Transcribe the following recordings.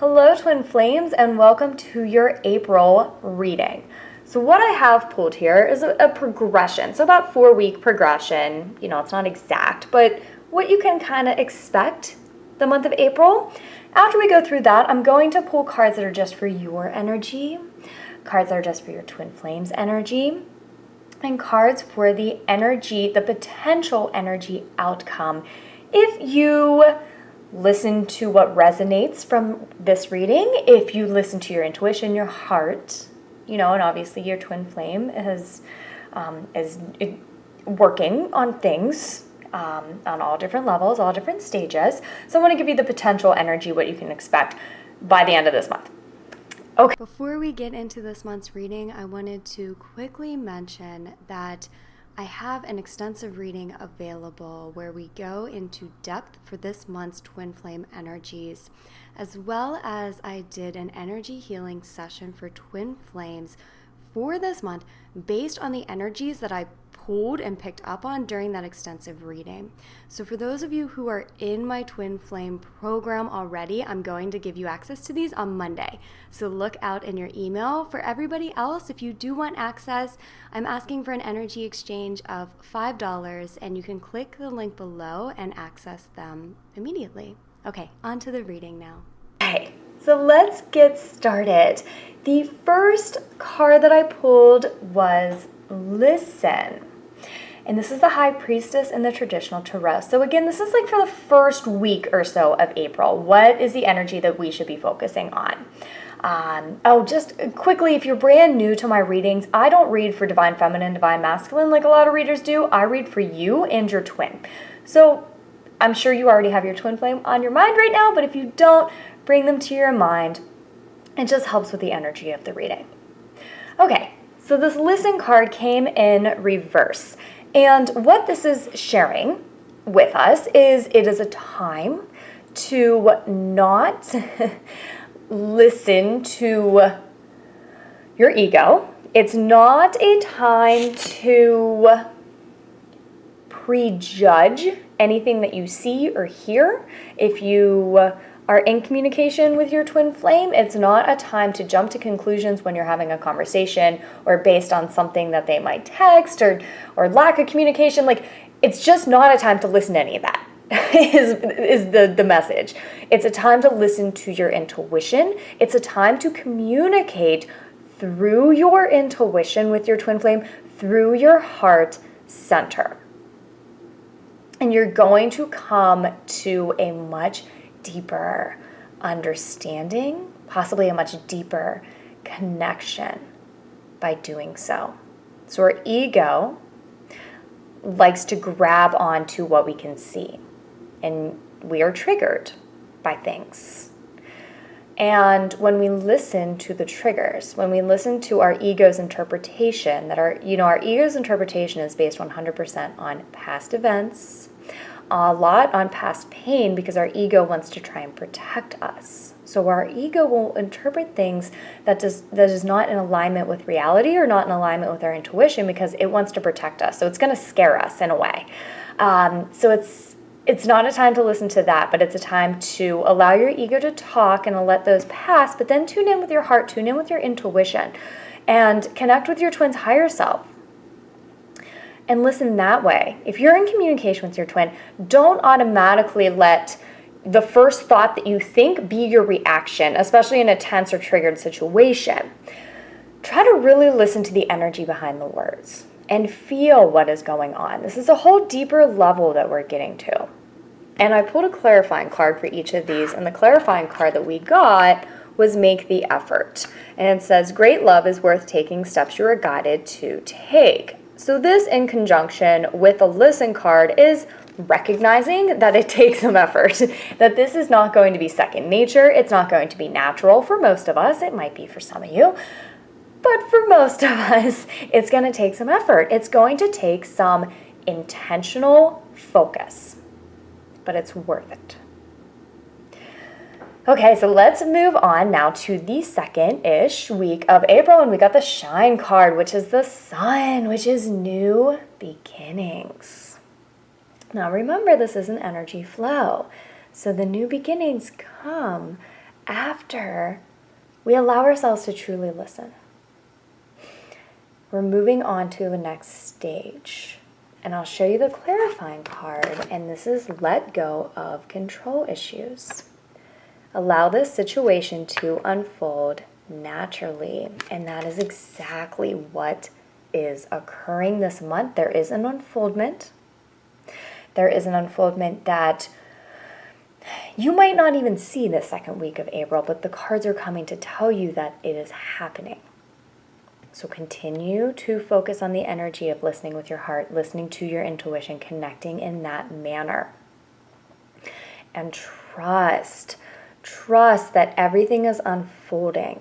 Hello, Twin Flames, and welcome to your April reading. So what I have pulled here is a progression, so about 4-week progression. You know, it's not exact, but what you can kind of expect the month of April. After we go through that, I'm going to pull cards that are just for your energy, cards that are just for your Twin Flames energy, and cards for the energy, the potential energy outcome. If you listen to what resonates from this reading, if you listen to your intuition, your heart, you know, and obviously your twin flame is working on things on all different levels, all different stages. So I want to give you the potential energy, what you can expect by the end of this month. Okay. Before we get into this month's reading, I wanted to quickly mention that I have an extensive reading available where we go into depth for this month's twin flame energies, as well as I did an energy healing session for twin flames for this month based on the energies that I pulled and picked up on during that extensive reading. So for those of you who are in my twin flame program already, I'm going to give you access to these on Monday. So look out in your email. For everybody else, if you do want access, I'm asking for an energy exchange of $5, and you can click the link below and access them immediately. Okay, on to the reading now. Okay, so let's get started. The first card that I pulled was Listen. And this is the High Priestess in the traditional tarot. So again, this is like for the first week or so of April. What is the energy that we should be focusing on? Just quickly, if you're brand new to my readings, I don't read for Divine Feminine, Divine Masculine like a lot of readers do. I read for you and your twin. So I'm sure you already have your twin flame on your mind right now, but if you don't, bring them to your mind. It just helps with the energy of the reading. Okay, so this Listen card came in reverse. And what this is sharing with us is it is a time to not listen to your ego. It's not a time to prejudge anything that you see or hear. If you are in communication with your twin flame, it's not a time to jump to conclusions when you're having a conversation or based on something that they might text or lack of communication. Like, it's just not a time to listen to any of that is the message. It's a time to listen to your intuition. It's a time to communicate through your intuition with your twin flame, through your heart center. And you're going to come to a much deeper understanding, possibly a much deeper connection by doing so. So our ego likes to grab onto what we can see, and we are triggered by things. And when we listen to the triggers, when we listen to our ego's interpretation, that our ego's interpretation is based 100% on past events, a lot on past pain, because our ego wants to try and protect us. So our ego will interpret things that is not in alignment with reality or not in alignment with our intuition, because it wants to protect us. So it's going to scare us in a way. So it's not a time to listen to that, but it's a time to allow your ego to talk and let those pass, but then tune in with your heart, tune in with your intuition, and connect with your twin's higher self. And listen that way. If you're in communication with your twin, don't automatically let the first thought that you think be your reaction, especially in a tense or triggered situation. Try to really listen to the energy behind the words and feel what is going on. This is a whole deeper level that we're getting to. And I pulled a clarifying card for each of these, and the clarifying card that we got was Make the Effort. And it says, great love is worth taking steps you are guided to take. So this, in conjunction with the Listen card, is recognizing that it takes some effort, that this is not going to be second nature. It's not going to be natural for most of us. It might be for some of you, but for most of us, it's going to take some effort. It's going to take some intentional focus, but it's worth it. Okay, so let's move on now to the second-ish week of April, and we got the Shine card, which is the Sun, which is new beginnings. Now remember, this is an energy flow, so the new beginnings come after after we allow ourselves to truly listen, we're moving on to the next stage. And I'll show you the clarifying card, and this is let go of control issues. Allow this situation to unfold naturally, and that is exactly what is occurring this month. There is an unfoldment. There is an unfoldment that you might not even see the second week of April, but the cards are coming to tell you that it is happening. So continue to focus on the energy of listening with your heart, listening to your intuition, connecting in that manner. And trust that everything is unfolding.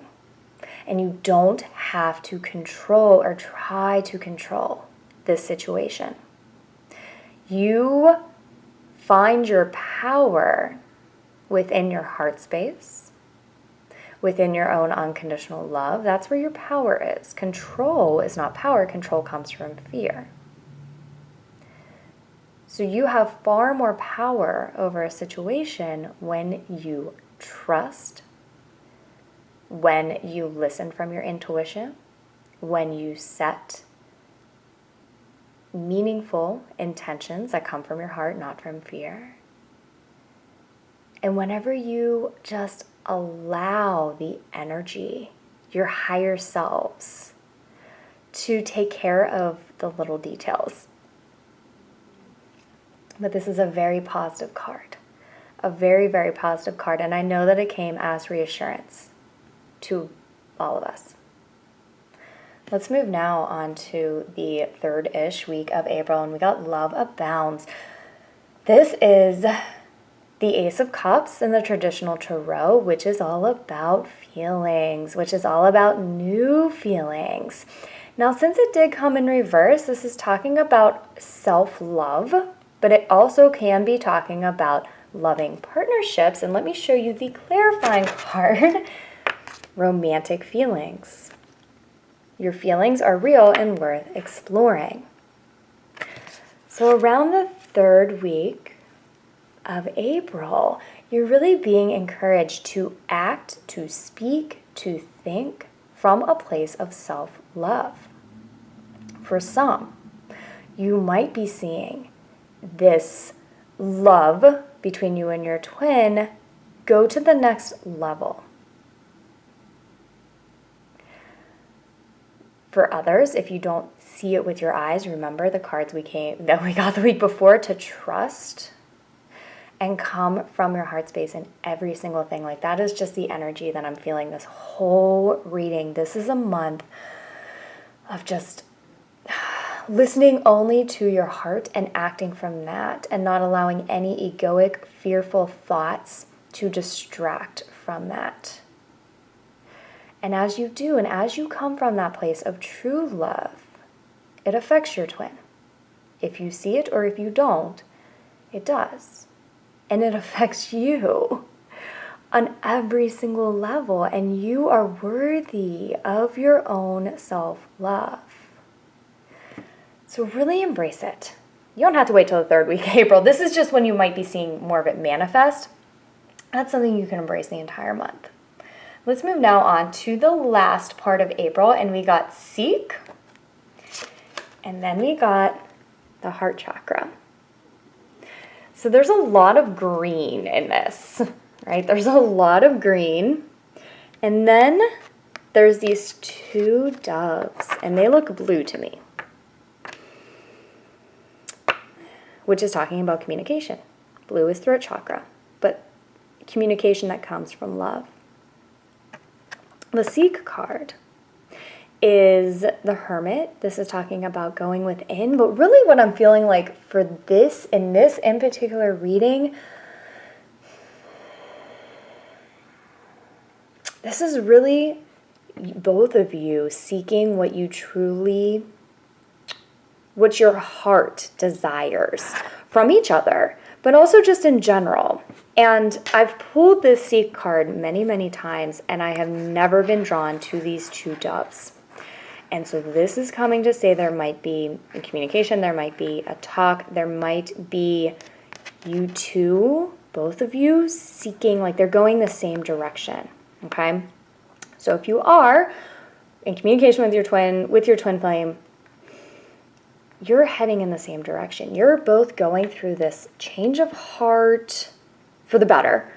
And you don't have to control or try to control this situation. You find your power within your heart space, within your own unconditional love. That's where your power is. Control is not power. Control comes from fear. So you have far more power over a situation when you trust, when you listen from your intuition, when you set meaningful intentions that come from your heart, not from fear. And whenever you just allow the energy, your higher selves, to take care of the little details. But this is a very positive card. A very, very positive card. And I know that it came as reassurance to all of us. Let's move now on to the third-ish week of April. And we got Love Abounds. This is the Ace of Cups in the traditional tarot, which is all about feelings, which is all about new feelings. Now, since it did come in reverse, this is talking about self-love, but it also can be talking about loving partnerships. And let me show you the clarifying card, romantic feelings. Your feelings are real and worth exploring. So around the third week of April, you're really being encouraged to act, to speak, to think from a place of self-love. For some, you might be seeing this love between you and your twin go to the next level. For others, if you don't see it with your eyes, remember the cards that we got the week before, to trust and come from your heart space in every single thing. Like, that is just the energy that I'm feeling this whole reading. This is a month of just listening only to your heart and acting from that, and not allowing any egoic, fearful thoughts to distract from that. And as you do, and as you come from that place of true love, it affects your twin. If you see it or if you don't, it does. And it affects you on every single level. And you are worthy of your own self-love. So really embrace it. You don't have to wait till the third week of April. This is just when you might be seeing more of it manifest. That's something you can embrace the entire month. Let's move now on to the last part of April, and we got Seek, and then we got the heart chakra. So there's a lot of green in this, right? There's a lot of green, and then there's these two doves, and they look blue to me, which is talking about communication. Blue is throat chakra, but communication that comes from love. The Seek card is the Hermit. This is talking about going within, but really what I'm feeling like for this, in particular reading, this is really both of you seeking what your heart desires from each other, but also just in general. And I've pulled this Seek card many, many times, and I have never been drawn to these two doves. And so this is coming to say there might be a communication, there might be a talk, there might be you two, both of you, seeking, like they're going the same direction. Okay? So if you are in communication with your twin flame, you're heading in the same direction. You're both going through this change of heart for the better,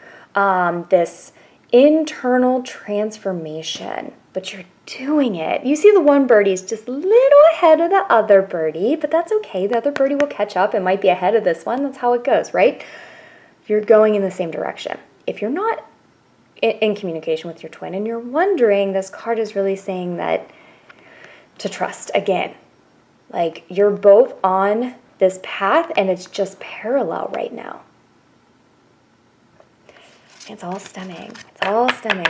this internal transformation, but you're doing it. You see the one birdie's just a little ahead of the other birdie, but that's okay. The other birdie will catch up and might be ahead of this one. That's how it goes, right? You're going in the same direction. If you're not in communication with your twin and you're wondering, this card is really saying that to trust again. Like, you're both on this path and it's just parallel right now. It's all stemming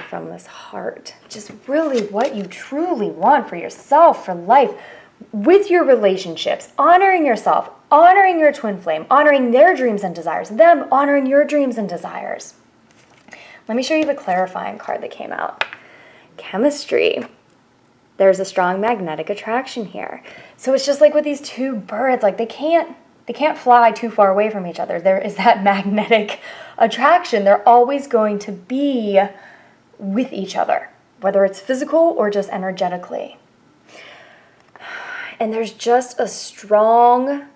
from this heart. Just really what you truly want for yourself, for life, with your relationships, honoring yourself, honoring your twin flame, honoring their dreams and desires, them honoring your dreams and desires. Let me show you the clarifying card that came out. Chemistry. There's a strong magnetic attraction here. So it's just like with these two birds, like they can't fly too far away from each other. There is that magnetic attraction. They're always going to be with each other, whether it's physical or just energetically. And there's just a strong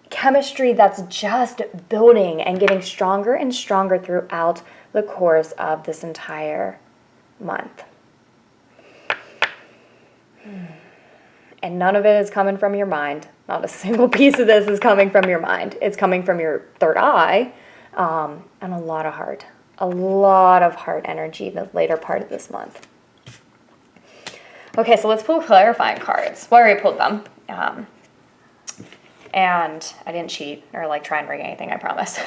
chemistry that's just building and getting stronger and stronger throughout the course of this entire month. And none of it is coming from your mind. Not a single piece of this is coming from your mind. It's coming from your third eye, and a lot of heart energy the later part of this month. Okay, so let's pull clarifying cards. Well, I already pulled them. And I didn't cheat or try and bring anything, I promise.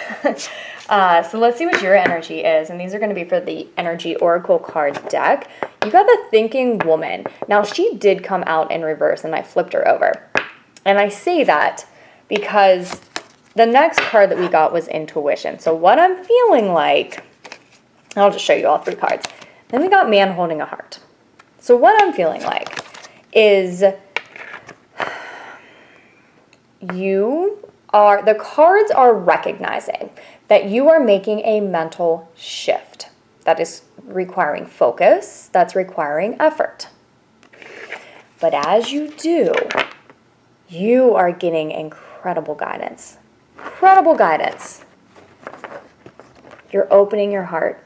So let's see what your energy is. And these are going to be for the Energy Oracle card deck. You got the Thinking Woman. Now, she did come out in reverse, and I flipped her over. And I say that because the next card that we got was Intuition. So what I'm feeling like, I'll just show you all three cards. Then we got Man Holding a Heart. So what I'm feeling like is the cards are recognizing that you are making a mental shift that is requiring focus, that's requiring effort. But as you do, you are getting incredible guidance. Incredible guidance. You're opening your heart.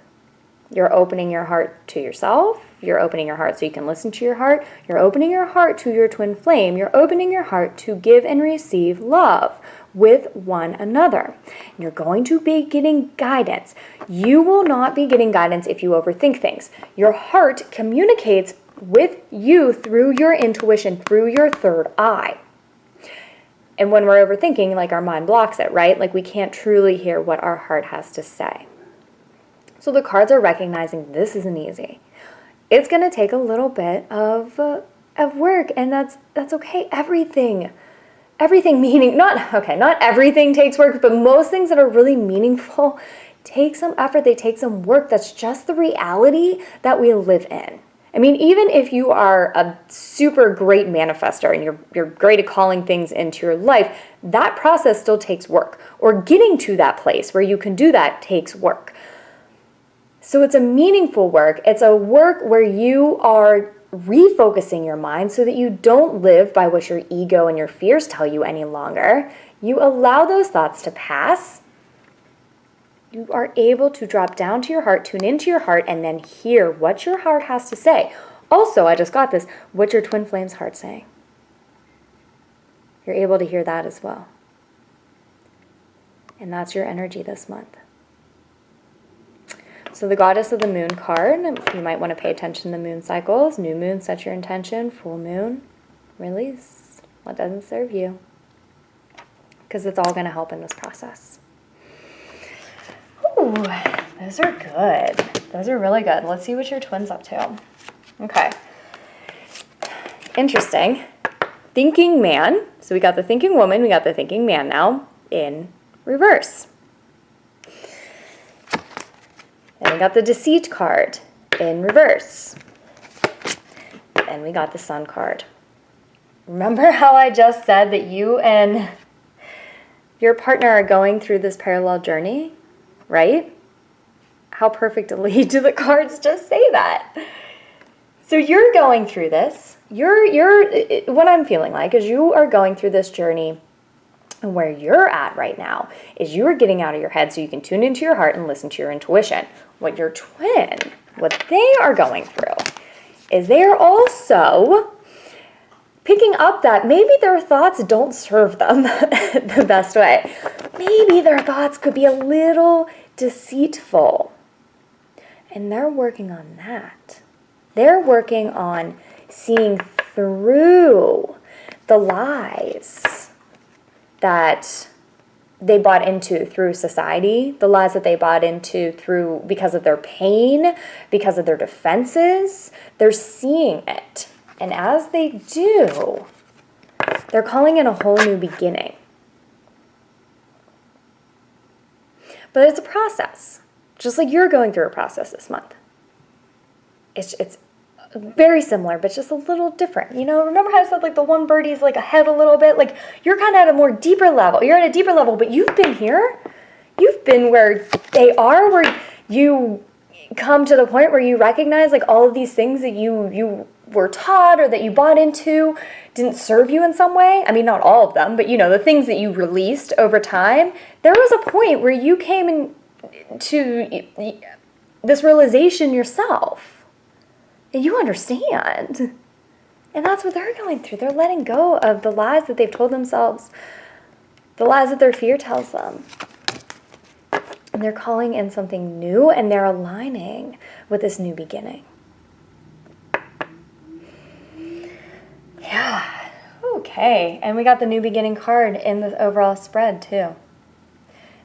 You're opening your heart to yourself. You're opening your heart so you can listen to your heart. You're opening your heart to your twin flame. You're opening your heart to give and receive love with one another. You're going to be getting guidance. You will not be getting guidance if you overthink things. Your heart communicates with you through your intuition, through your third eye. And when we're overthinking, our mind blocks it, right? We can't truly hear what our heart has to say. So the cards are recognizing this isn't easy. It's going to take a little bit of work, and that's okay. Everything meaning, not everything takes work, but most things that are really meaningful take some effort, they take some work. That's just the reality that we live in. I mean, even if you are a super great manifester and you're great at calling things into your life, that process still takes work. Or getting to that place where you can do that takes work. So it's a meaningful work. It's a work where you are refocusing your mind so that you don't live by what your ego and your fears tell you any longer. You allow those thoughts to pass. You are able to drop down to your heart, tune into your heart, and then hear what your heart has to say. Also, I just got this, what's your twin flame's heart saying? You're able to hear that as well. And that's your energy this month. So the Goddess of the Moon card, you might want to pay attention to the moon cycles. New moon, set your intention. Full moon, release what doesn't serve you. Because it's all going to help in this process. Ooh, those are good. Those are really good. Let's see what your twin's up to. Okay. Interesting. Thinking Man. So we got the Thinking Woman, we got the Thinking Man now in reverse. Then we got the Deceit card in reverse. And we got the Sun card. Remember how I just said that you and your partner are going through this parallel journey, right? how perfectly do the cards just say that? So you're going through this. What I'm feeling like is you are going through this journey, and where you're at right now is you are getting out of your head so you can tune into your heart and listen to your intuition. What your twin, what they are going through is they are also picking up that maybe their thoughts don't serve them the best way. Maybe their thoughts could be a little deceitful. And they're working on that. They're working on seeing through the lies that they bought into through society, the lies that they bought into because of their pain, because of their defenses. They're seeing it. And as they do, they're calling it a whole new beginning. But it's a process, just like you're going through a process this month. It's very similar, but just a little different. Remember how I said like the one birdie's like ahead a little bit? Like you're kind of at a more deeper level. You're at a deeper level, but you've been here. You've been where they are, where you come to the point where you recognize like all of these things that you were taught or that you bought into didn't serve you in some way. I mean, not all of them, but the things that you released over time. There was a point where you came into this realization yourself. And you understand. And that's what they're going through. They're letting go of the lies that they've told themselves, the lies that their fear tells them. And they're calling in something new, and they're aligning with this new beginning. Yeah. Okay. And we got the new beginning card in the overall spread, too.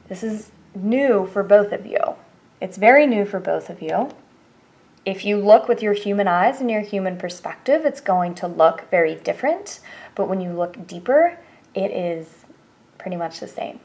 This is new for both of you. It's very new for both of you. If you look with your human eyes and your human perspective, it's going to look very different. But when you look deeper, it is pretty much the same,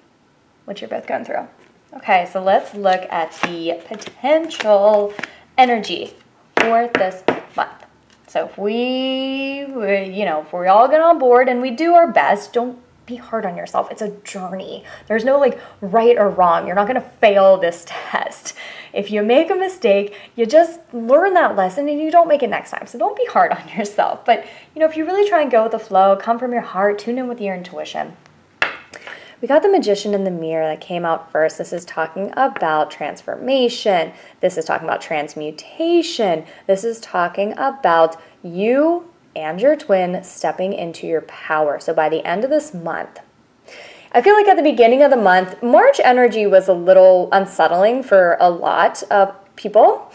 what you're both going through. Okay, so let's look at the potential energy for this month. So if if we all get on board and we do our best, don't be hard on yourself. It's a journey. There's no right or wrong. You're not going to fail this test. If you make a mistake, you just learn that lesson and you don't make it next time. So don't be hard on yourself. But, if you really try and go with the flow, come from your heart, tune in with your intuition. We got the Magician in the Mirror that came out first. This is talking about transformation. This is talking about transmutation. This is talking about you and your twin stepping into your power. So by the end of this month, I feel like at the beginning of the month, March energy was a little unsettling for a lot of people,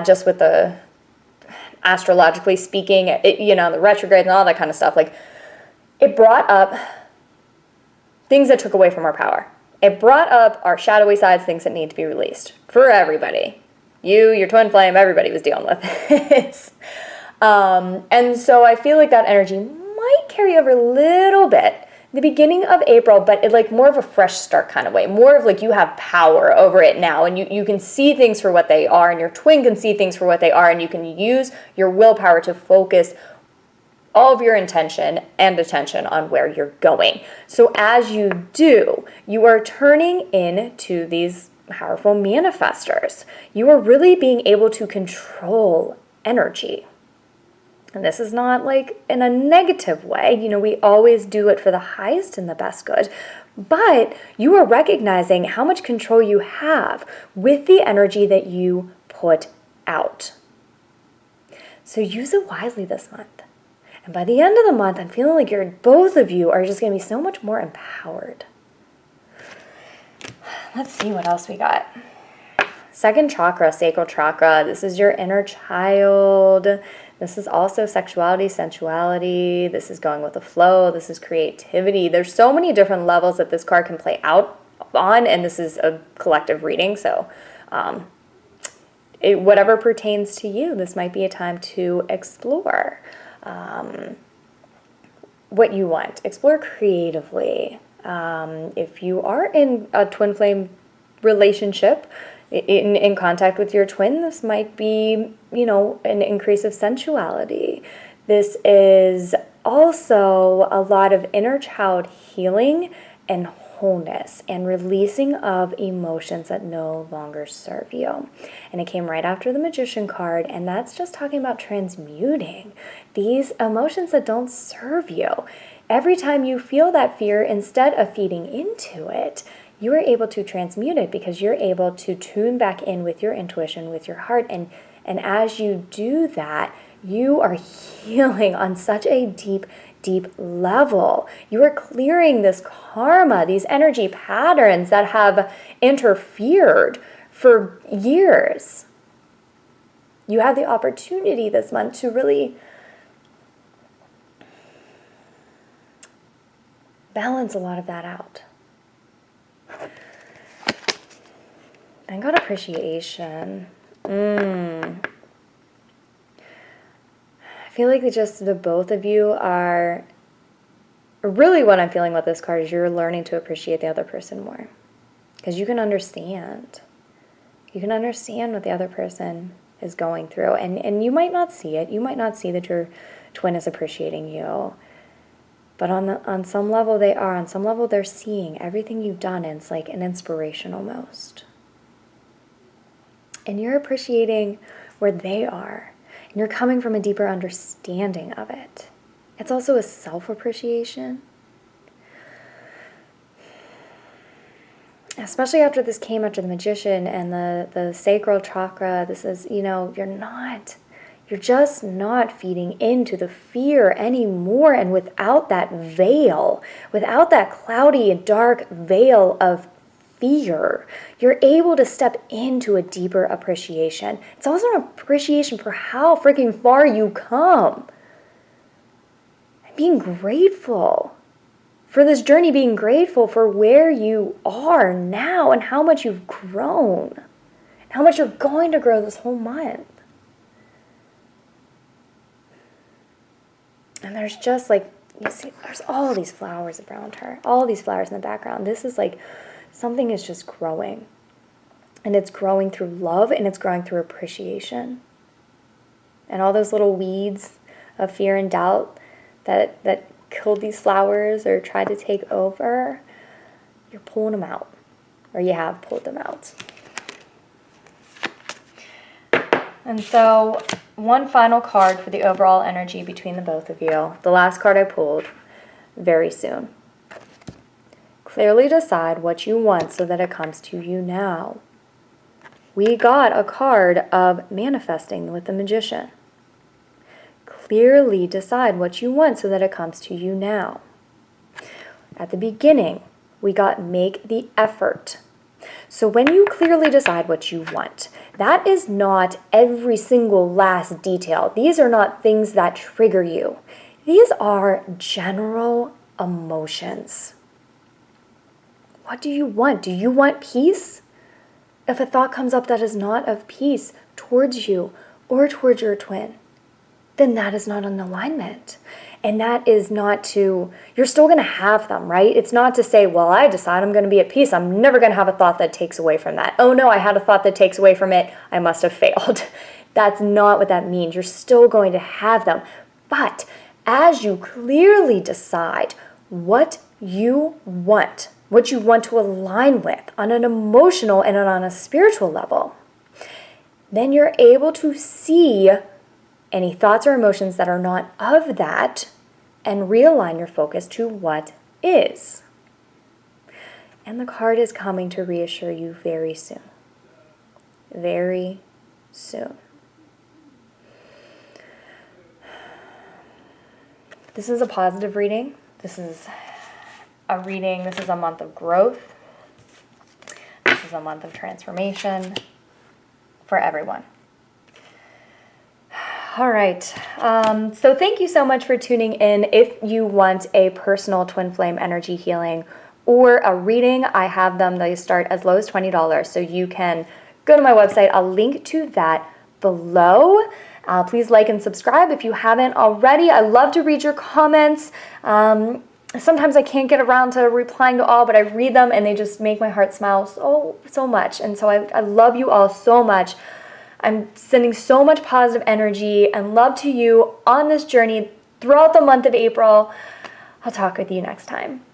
just with the astrologically speaking, the retrograde and all that kind of stuff. It brought up things that took away from our power. It brought up our shadowy sides, things that need to be released for everybody. You, your twin flame, everybody was dealing with it. And so I feel like that energy might carry over a little bit the beginning of April, but more of a fresh start kind of way. More of you have power over it now, and you can see things for what they are, and your twin can see things for what they are, and you can use your willpower to focus all of your intention and attention on where you're going. So as you do, you are turning into these powerful manifestors. You are really being able to control energy. And this is not in a negative way. We always do it for the highest and the best good. But you are recognizing how much control you have with the energy that you put out. So use it wisely this month. And by the end of the month, I'm feeling like both of you are just going to be so much more empowered. Let's see what else we got. Second chakra, sacral chakra. This is your inner child. This is also sexuality, sensuality. This is going with the flow. This is creativity. There's so many different levels that this card can play out on, and this is a collective reading. So whatever pertains to you, this might be a time to explore what you want. Explore creatively. If you are in a twin flame relationship, in contact with your twin, this might be, an increase of sensuality. This is also a lot of inner child healing and wholeness and releasing of emotions that no longer serve you. And it came right after the Magician card, and that's just talking about transmuting these emotions that don't serve you. Every time you feel that fear, instead of feeding into it, you are able to transmute it because you're able to tune back in with your intuition, with your heart. And as you do that, you are healing on such a deep level. You are clearing this karma, these energy patterns that have interfered for years. You have the opportunity this month to really balance a lot of that out. I got appreciation. I feel like the both of you are, really what I'm feeling with this card is you're learning to appreciate the other person more. Because you can understand. You can understand what the other person is going through. And you might not see it. You might not see that your twin is appreciating you. But on some level they are. On some level they're seeing everything you've done, and it's like an inspiration almost. And you're appreciating where they are. And you're coming from a deeper understanding of it. It's also a self-appreciation. Especially after this came after the Magician and the sacral chakra. This is, you're just not feeding into the fear anymore. And without that veil, without that cloudy and dark veil of fear, you're able to step into a deeper appreciation. It's also an appreciation for how freaking far you come. And being grateful for this journey, being grateful for where you are now and how much you've grown, and how much you're going to grow this whole month. And there's just you see, there's all these flowers around her, all these flowers in the background. This is something is just growing. And it's growing through love, and it's growing through appreciation. And all those little weeds of fear and doubt that killed these flowers or tried to take over, you're pulling them out. Or you have pulled them out. And so, one final card for the overall energy between the both of you. The last card I pulled, very soon. Clearly decide what you want so that it comes to you now. We got a card of manifesting with the Magician. Clearly decide what you want so that it comes to you now. At the beginning, we got make the effort. So when you clearly decide what you want, that is not every single last detail. These are not things that trigger you. These are general emotions. What do you want? Do you want peace? If a thought comes up that is not of peace towards you or towards your twin, then that is not an alignment. And that is not you're still going to have them, right? It's not to say, well, I decide I'm going to be at peace. I'm never going to have a thought that takes away from that. Oh no, I had a thought that takes away from it. I must have failed. That's not what that means. You're still going to have them. But as you clearly decide what you want to align with on an emotional and on a spiritual level, then you're able to see any thoughts or emotions that are not of that and realign your focus to what is. And the card is coming to reassure you very soon. Very soon. This is a positive reading. This is a reading. This is a month of growth. This is a month of transformation for everyone. All right. So thank you so much for tuning in. If you want a personal twin flame energy healing or a reading, I have them. They start as low as $20. So you can go to my website. I'll link to that below. Please like and subscribe if you haven't already. I love to read your comments. Sometimes I can't get around to replying to all, but I read them and they just make my heart smile so much. And so I love you all so much. I'm sending so much positive energy and love to you on this journey throughout the month of April. I'll talk with you next time.